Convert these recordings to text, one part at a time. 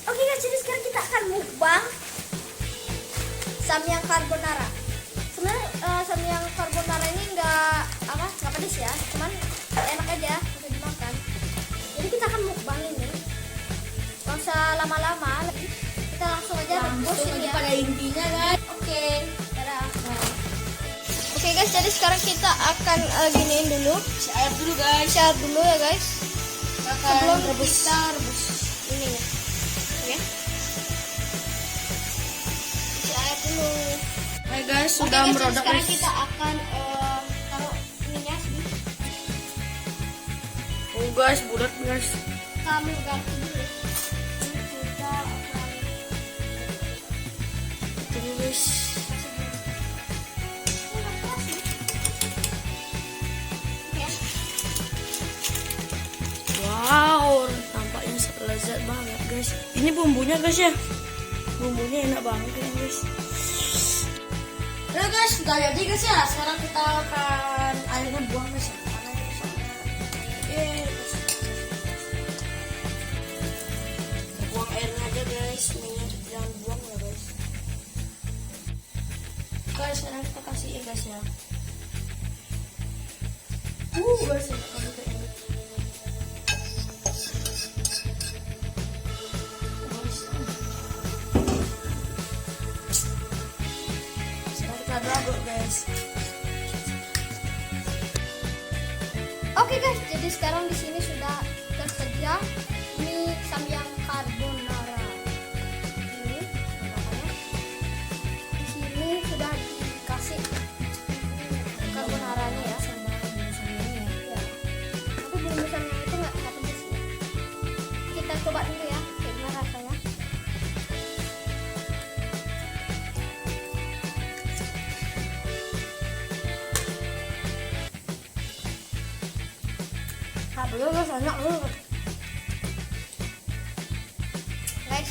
Oke guys, jadi sekarang kita akan mukbang samyang carbonara. Sebenarnya samyang carbonara ini nggak pedes ya, cuman enak aja untuk dimakan. Jadi kita akan mukbang ini, nggak usah lama-lama, kita langsung aja rebus ini ya. Pada intinya guys. Oke, dadah. Oke guys, jadi sekarang kita akan giniin dulu, Siap dulu guys. share dulu ya guys. Sebelum rebus. kita rebus ini ya. Oke. Isi air dulu. Hai guys, Oke, sudah guys, merodak sekarang guys. kita akan taruh ininya sedikit. Oh guys, bulat guys. Kamu ganti dulu. Ini kita akan Tunggu guys. Wow, tampaknya lezat banget guys. Ini bumbunya guys ya. Bumbunya enak banget ya guys. Oke guys, sudah jadi guys ya. Sekarang kita akan airnya buang guys ya. Karena ini soalnya guys. Buang airnya aja guys. Minyak jangan buang ya guys. Guys, sekarang kita kasih guys ya. Guys, ya, kamu kayak ini. Aduk guys. Oke guys, jadi sekarang di sini sudah tersedia mie samyang carbonara. Ini namanya. Di sini sudah dikasih carbonaranya ya sama bumbu-bumbunya. Ya. Tapi bumbu samyang itu nggak pedes ya. Kita coba dulu ya, gimana rasanya. Dulu guys, enak dulu. Guys,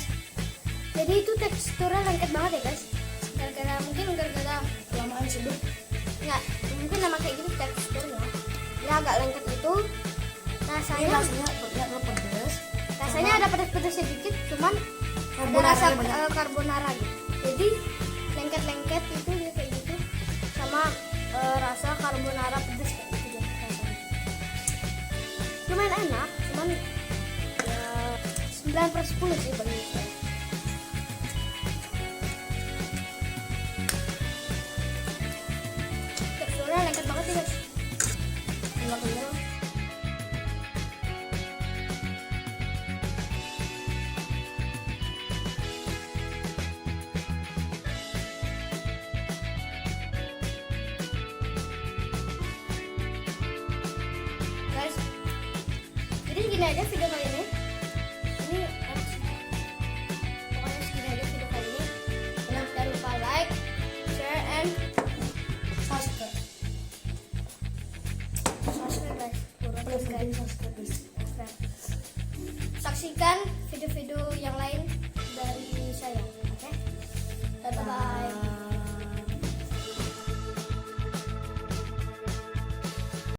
jadi itu teksturnya lengket banget ya guys. Gara-gara Kelamaan seduh. nggak mungkin nama kayak gitu teksturnya. Ya agak lengket itu. Ini Rasanya rasanya nggak pedas. rasanya ada pedas-pedasnya dikit, cuman ada Carbonara rasa banyak. carbonara gitu. Jadi lengket-lengket itu dia kayak gitu, sama rasa carbonara pedas kayak gitu dia rasanya. Lumayan enak, cuman ya 9/10 sih bagi saya. Teksturnya lengket banget sih guys. Enggak kenyal. Guys, jadi segini aja video kali ini. Ini pokoknya segini aja video kali ini. Jangan lupa like, share, and Subscribe. subscribe guys. Please guys, subscribe guys. Saksikan video-video yang lain dari saya. Oke? Bye bye.